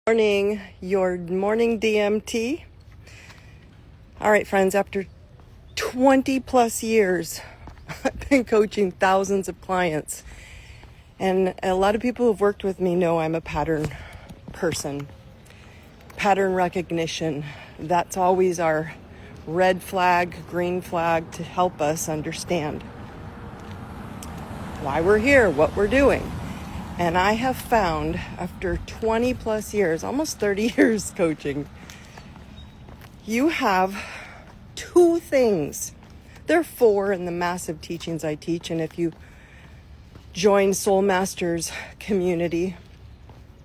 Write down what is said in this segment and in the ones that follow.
Morning, your morning DMT. All right, friends, after 20 plus years, I've been coaching thousands of clients. And a lot of people who've worked with me know I'm a pattern person. Pattern recognition, that's always our red flag, green flag to help us understand why we're here, what we're doing. And I have found, after 20 plus years, almost 30 years coaching, you have two things. There are four in the massive teachings I teach. And if you join Soul Masters community,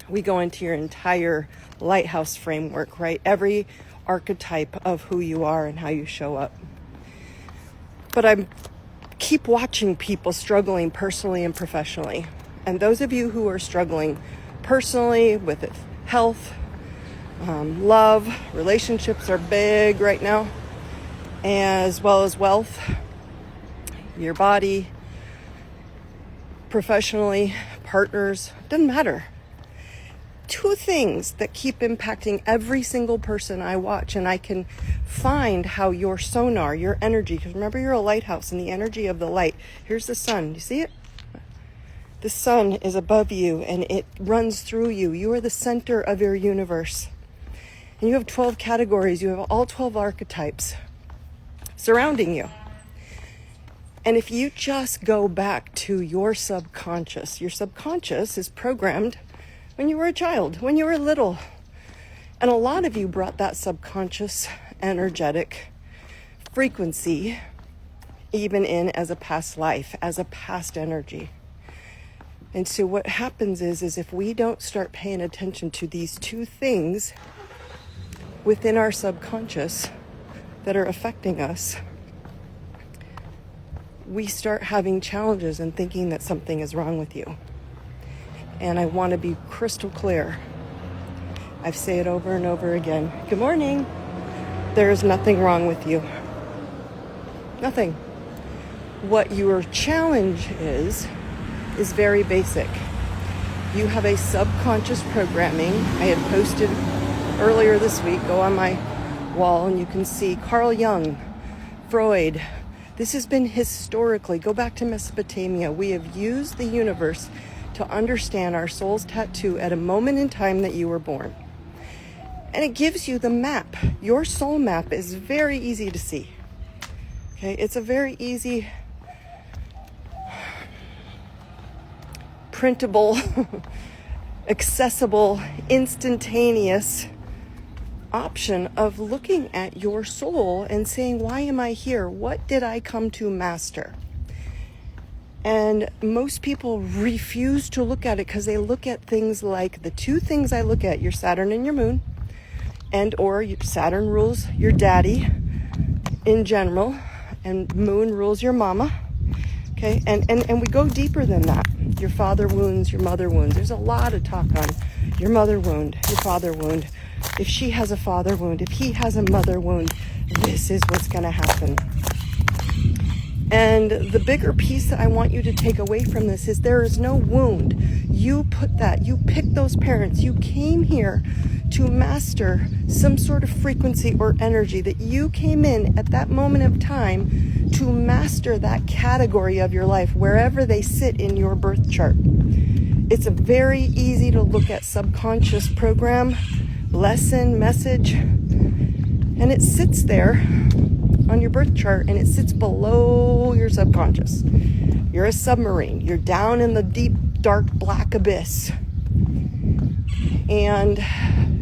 we go into your entire lighthouse framework, right? Every archetype of who you are and how you show up. But I keep watching people struggling personally and professionally. And those of you who are struggling personally with health, love, relationships are big right now, as well as wealth, your body, professionally, partners, doesn't matter. Two things that keep impacting every single person I watch, and I can find how your sonar, your energy, because remember you're a lighthouse and the energy of the light. Here's the sun. You see it? The sun is above you and it runs through you. You are the center of your universe. And you have 12 categories. You have all 12 archetypes surrounding you. And if you just go back to your subconscious is programmed when you were a child, when you were little. And a lot of you brought that subconscious energetic frequency even in as a past life, as a past energy. And so what happens is if we don't start paying attention to these two things within our subconscious that are affecting us, we start having challenges and thinking that something is wrong with you. And I want to be crystal clear. I say it over and over again. Good morning. There is nothing wrong with you. Nothing. What your challenge is very basic. You have a subconscious programming. I had posted earlier this week, go on my wall and you can see Carl Jung, Freud. This has been historically, go back to Mesopotamia. We have used the universe to understand our soul's tattoo at a moment in time that you were born. And it gives you the map. Your soul map is very easy to see. Okay, it's a very easy printable, accessible, instantaneous option of looking at your soul and saying, why am I here? What did I come to master? And most people refuse to look at it because they look at things like the two things I look at, your Saturn and your moon, and or Saturn rules your daddy in general, and moon rules your mama. Okay, and we go deeper than that. Your father wounds, your mother wounds. There's a lot of talk on your mother wound, your father wound. If she has a father wound, if he has a mother wound, this is what's going to happen. And the bigger piece that I want you to take away from this is there is no wound. You picked those parents. You came here to master some sort of frequency or energy that you came in at that moment of time to master that category of your life, wherever they sit in your birth chart. It's a very easy to look at subconscious program, lesson, message, and it sits there on your birth chart and it sits below your subconscious. You're a submarine. You're down in the deep, dark, black abyss. And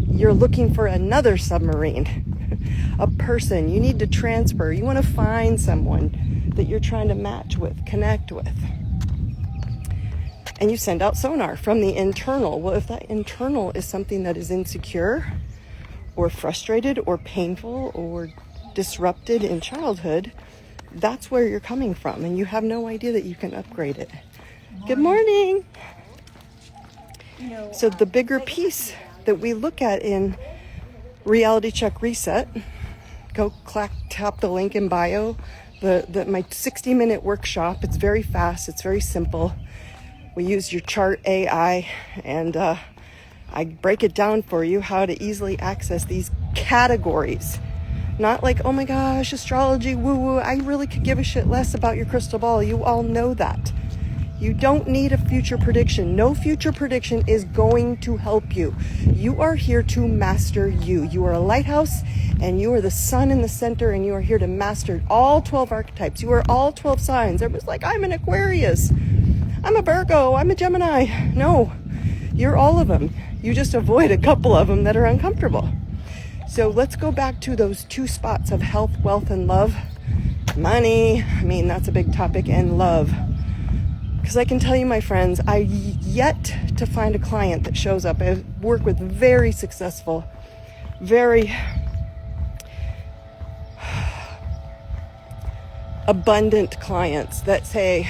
you're looking for another submarine, a person. You need to transfer. You want to find someone that you're trying to match with, connect with. And you send out sonar from the internal. Well, if that internal is something that is insecure or frustrated or painful or disrupted in childhood, that's where you're coming from. And you have no idea that you can upgrade it. Good morning. So the bigger piece that we look at in Reality Check Reset, go tap the link in bio, my 60-minute workshop. It's very fast. It's very simple. We use your chart AI, and I break it down for you how to easily access these categories. Not like, oh my gosh, astrology, woo-woo. I really could give a shit less about your crystal ball. You all know that. You don't need a future prediction. No future prediction is going to help you. You are here to master you. You are a lighthouse, and you are the sun in the center, and you are here to master all 12 archetypes. You are all 12 signs. Everyone's like, I'm an Aquarius. I'm a Virgo. I'm a Gemini. No, you're all of them. You just avoid a couple of them that are uncomfortable. So let's go back to those two spots of health, wealth, and love. Money, I mean, that's a big topic, and love. Because I can tell you, my friends, I yet to find a client that shows up. I work with very successful, very abundant clients that say,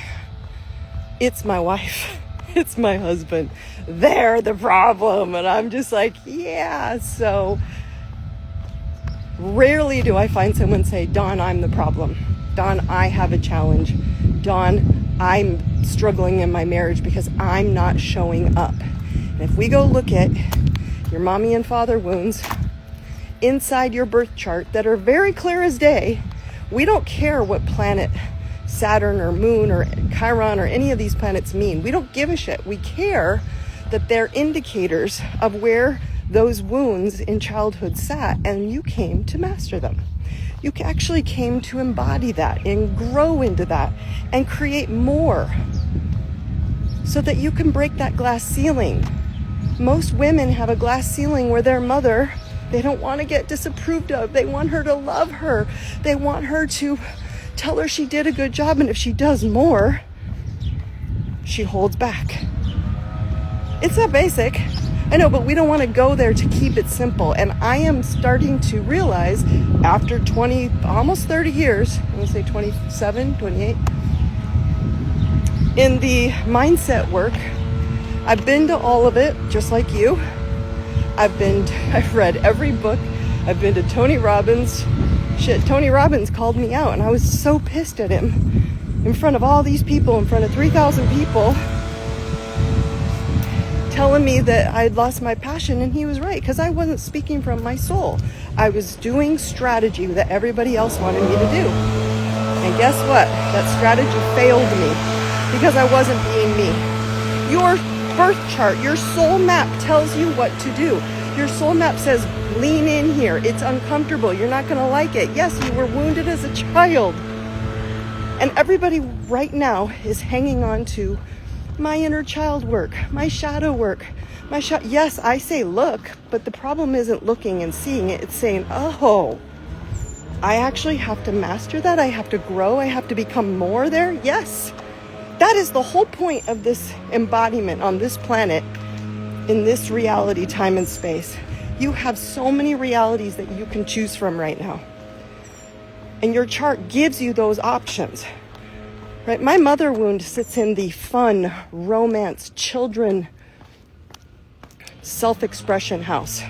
it's my wife, it's my husband, they're the problem. And I'm just like, yeah. So rarely do I find someone say, Dawn, I'm the problem. Dawn, I have a challenge. Dawn, I'm struggling in my marriage because I'm not showing up. And if we go look at your mommy and father wounds inside your birth chart that are very clear as day, we don't care what planet Saturn or Moon or Chiron or any of these planets mean. We don't give a shit. We care that they're indicators of where those wounds in childhood sat, and you came to master them. You actually came to embody that and grow into that and create more so that you can break that glass ceiling. Most women have a glass ceiling where their mother, they don't want to get disapproved of. They want her to love her. They want her to tell her she did a good job, and if she does more, she holds back. It's that basic. I know, but we don't want to go there to keep it simple. And I am starting to realize after 20, almost 30 years, I'm going to say 27, 28, in the mindset work, I've been to all of it, just like you. I've read every book. I've been to Tony Robbins. Shit, Tony Robbins called me out, and I was so pissed at him in front of all these people, in front of 3,000 people, telling me that I'd lost my passion, and he was right, because I wasn't speaking from my soul. I was doing strategy that everybody else wanted me to do. And guess what? That strategy failed me because I wasn't being me. Your birth chart, your soul map tells you what to do. Your soul map says, lean in here. It's uncomfortable. You're not going to like it. Yes, you were wounded as a child. And everybody right now is hanging on to my inner child work, my shadow work, yes, I say look, but the problem isn't looking and seeing it. It's saying, oh, I actually have to master that. I have to grow. I have to become more there. Yes, that is the whole point of this embodiment on this planet, in this reality, time and space. You have so many realities that you can choose from right now. And your chart gives you those options. Right? My mother wound sits in the fun, romance, children, self-expression house.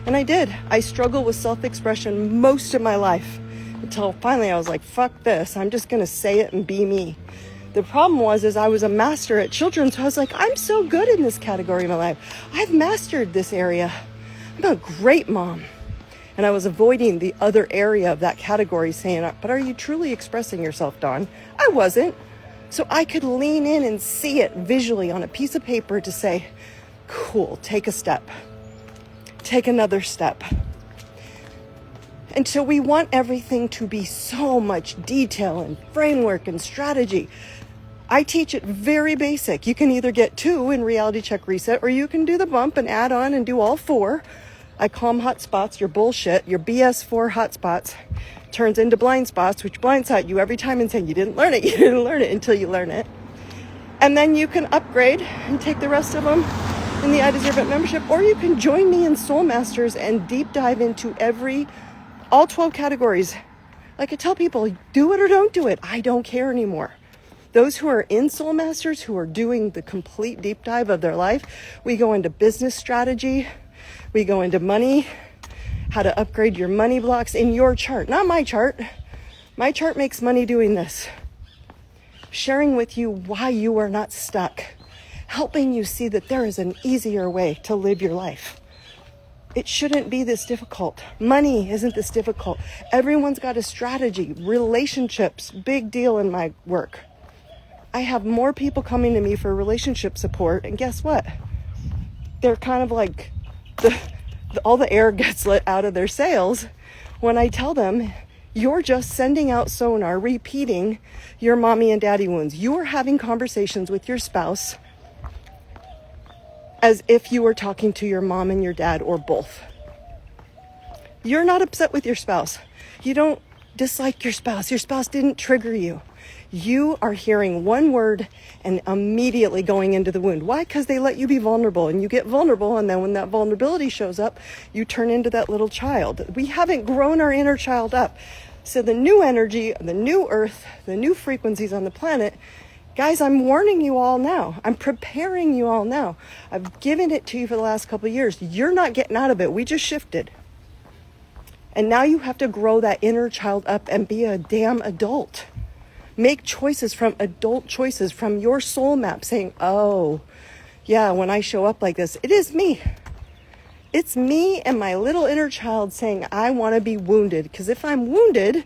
And I struggled with self-expression most of my life until finally I was like, fuck this. I'm just going to say it and be me. The problem was I was a master at children. So I was like, I'm so good in this category of my life. I've mastered this area. I'm a great mom. And I was avoiding the other area of that category, saying, but are you truly expressing yourself, Dawn? I wasn't. So I could lean in and see it visually on a piece of paper to say, cool, take a step. Take another step. And so we want everything to be so much detail and framework and strategy. I teach it very basic. You can either get 2 in reality check reset, or you can do the bump and add on and do all 4. I call them hot spots. Your bullshit, your BS4 hot spots turns into blind spots, which blindside you every time and say, you didn't learn it. You didn't learn it until you learn it. And then you can upgrade and take the rest of them in the I Deserve It membership, or you can join me in Soul Masters and deep dive into all 12 categories. Like I tell people, do it or don't do it. I don't care anymore. Those who are in Soul Masters, who are doing the complete deep dive of their life, we go into business strategy. We go into money, how to upgrade your money blocks in your chart, not my chart. My chart makes money doing this. Sharing with you why you are not stuck, helping you see that there is an easier way to live your life. It shouldn't be this difficult. Money isn't this difficult. Everyone's got a strategy. Relationships, big deal in my work. I have more people coming to me for relationship support, and guess what? They're kind of like all the air gets let out of their sails when I tell them, you're just sending out sonar, repeating your mommy and daddy wounds. You are having conversations with your spouse as if you were talking to your mom and your dad or both. You're not upset with your spouse. You don't dislike your spouse. Your spouse didn't trigger you. You are hearing one word and immediately going into the wound. Why? Because they let you be vulnerable, and you get vulnerable, and then when that vulnerability shows up, you turn into that little child. We haven't grown our inner child up. So the new energy, the new earth, the new frequencies on the planet, guys, I'm warning you all now. I'm preparing you all now. I've given it to you for the last couple of years. You're not getting out of it. We just shifted. And now you have to grow that inner child up and be a damn adult. Make choices from adult choices, from your soul map, saying, oh, yeah, when I show up like this, it is me. It's me and my little inner child saying, I want to be wounded. Because if I'm wounded,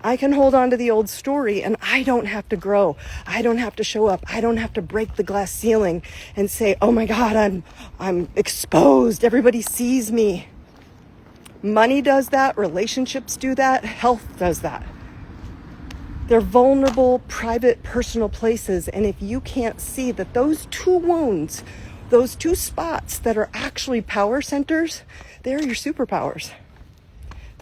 I can hold on to the old story and I don't have to grow. I don't have to show up. I don't have to break the glass ceiling and say, oh my God, I'm exposed. Everybody sees me. Money does that. Relationships do that. Health does that. They're vulnerable, private, personal places. And if you can't see that those two wounds, those two spots that are actually power centers, they're your superpowers.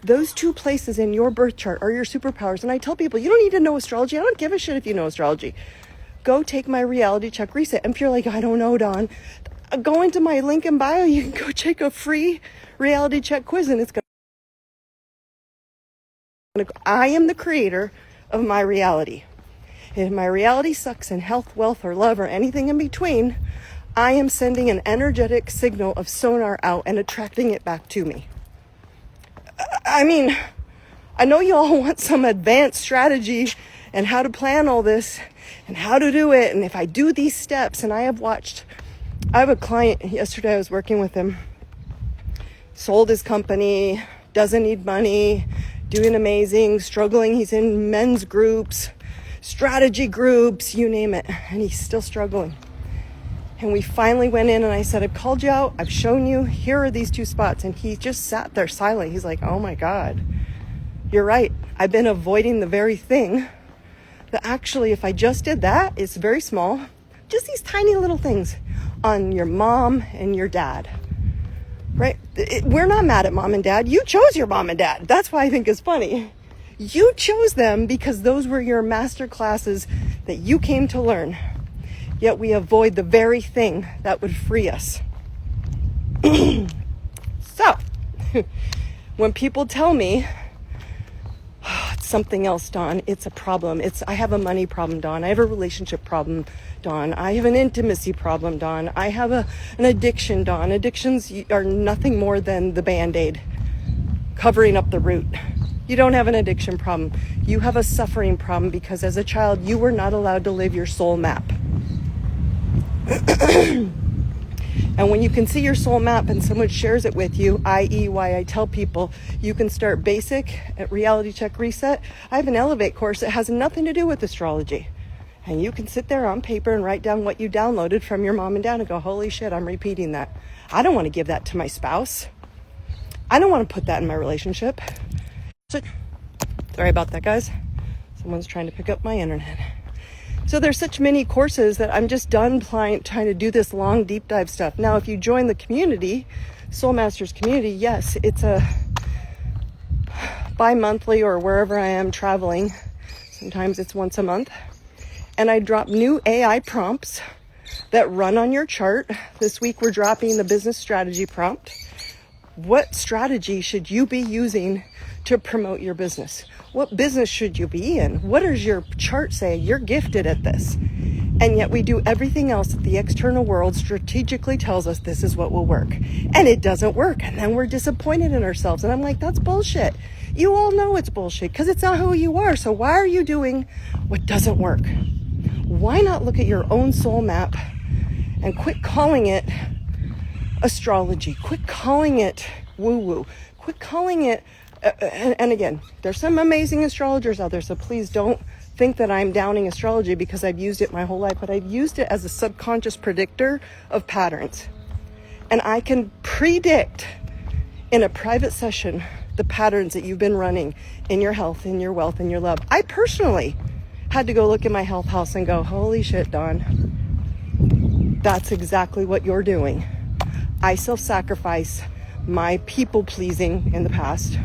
Those two places in your birth chart are your superpowers. And I tell people, you don't need to know astrology. I don't give a shit if you know astrology. Go take my reality check reset. And if you're like, I don't know, Dawn, go into my link in bio. You can go take a free reality check quiz, and it's going to... I am the creator of my reality. If my reality sucks in health, wealth, or love, or anything in between, I am sending an energetic signal of sonar out and attracting it back to me. I mean, I know you all want some advanced strategy and how to plan all this and how to do it. And if I do these steps, and I have a client yesterday, I was working with him, sold his company, doesn't need money, doing amazing, struggling. He's in men's groups, strategy groups, you name it. And he's still struggling. And we finally went in and I said, I've called you out. I've shown you. Here are these two spots. And he just sat there silent. He's like, oh my God, you're right. I've been avoiding the very thing that actually, if I just did that, it's very small. Just these tiny little things on your mom and your dad. Right? We're not mad at mom and dad. You chose your mom and dad. That's why I think it's funny. You chose them because those were your master classes that you came to learn. Yet we avoid the very thing that would free us. So, when people tell me, oh, it's something else, Dawn, it's a problem. I have a money problem, Dawn. I have a relationship problem, Dawn. I have an intimacy problem, Dawn. I have an addiction, Dawn. Addictions are nothing more than the Band-Aid covering up the root. You don't have an addiction problem. You have a suffering problem because as a child, you were not allowed to live your soul map. And when you can see your soul map and someone shares it with you, i.e. why I tell people you can start basic at Reality Check Reset. I have an Elevate course that has nothing to do with astrology. And you can sit there on paper and write down what you downloaded from your mom and dad and go, holy shit, I'm repeating that. I don't want to give that to my spouse. I don't want to put that in my relationship. Sorry about that, guys. Someone's trying to pick up my internet. So there's such many courses that I'm just done trying to do this long deep dive stuff. Now, if you join the community, Soul Masters community, yes, it's a bi-monthly or wherever I am traveling. Sometimes it's once a month. And I drop new AI prompts that run on your chart. This week we're dropping the business strategy prompt. What strategy should you be using to promote your business? What business should you be in? What does your chart say? You're gifted at this. And yet we do everything else that the external world strategically tells us this is what will work. And it doesn't work. And then we're disappointed in ourselves. And I'm like, that's bullshit. You all know it's bullshit because it's not who you are. So why are you doing what doesn't work? Why not look at your own soul map And quit calling it astrology. Quit calling it woo-woo. Quit calling it, and again, there's some amazing astrologers out there, so please don't think that I'm downing astrology because I've used it my whole life, but I've used it as a subconscious predictor of patterns. And I can predict in a private session the patterns that you've been running in your health, in your wealth, in your love. I personally had to go look at my health house and go, holy shit, Dawn, that's exactly what you're doing. I self-sacrifice my people-pleasing in the past,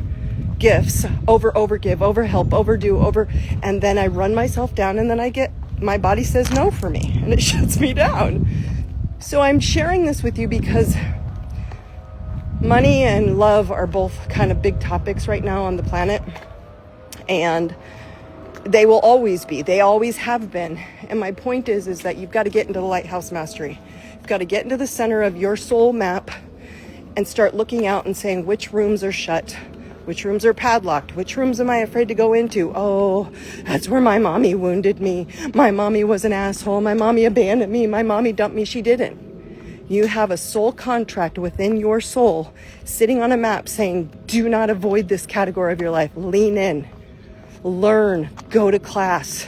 gifts, overgive, overhelp, overdo, and then I run myself down, and then my body says no for me, and it shuts me down. So I'm sharing this with you because money and love are both kind of big topics right now on the planet, and they will always be. They always have been. And my point is that you've got to get into the lighthouse mastery. You've got to get into the center of your soul map and start looking out and saying which rooms are shut, which rooms are padlocked, which rooms am I afraid to go into? Oh, that's where my mommy wounded me. My mommy was an asshole. My mommy abandoned me. My mommy dumped me. She didn't. You have a soul contract within your soul sitting on a map saying, do not avoid this category of your life. Lean in, learn, go to class.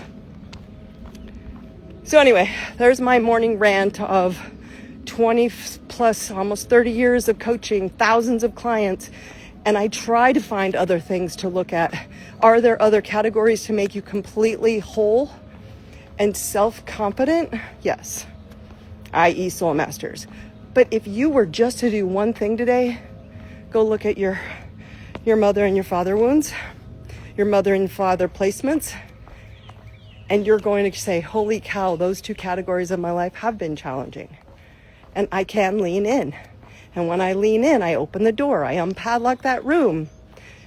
So anyway, there's my morning rant of 20 plus, almost 30 years of coaching, thousands of clients. And I try to find other things to look at. Are there other categories to make you completely whole and self-competent? Yes, i.e. soul masters. But if you were just to do one thing today, go look at your mother and your father wounds, your mother and father placements, and you're going to say, holy cow, those two categories of my life have been challenging. And I can lean in. And when I lean in, I open the door. I unpadlock that room.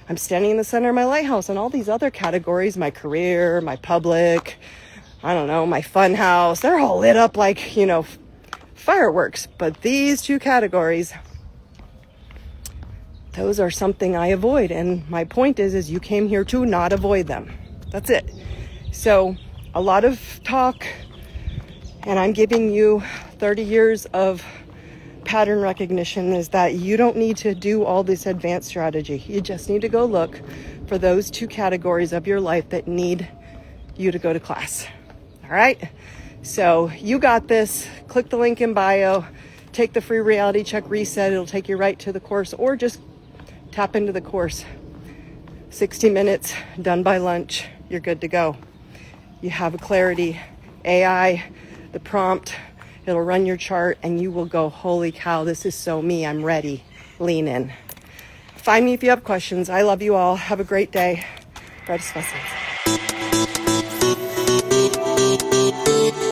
I'm standing in the center of my lighthouse, and all these other categories, my career, my public, I don't know, my fun house, they're all lit up like, fireworks. But these two categories, those are something I avoid. And my point is you came here to not avoid them. That's it. So a lot of talk, and I'm giving you 30 years of pattern recognition, is that you don't need to do all this advanced strategy. You just need to go look for those two categories of your life that need you to go to class. All right? So you got this. Click the link in bio. Take the free reality check reset. It'll take you right to the course, or just tap into the course. 60 minutes, done by lunch. You're good to go. You have a clarity. AI, the prompt, it'll run your chart, and you will go, holy cow, this is so me. I'm ready. Lean in. Find me if you have questions. I love you all. Have a great day. Brightest blessings.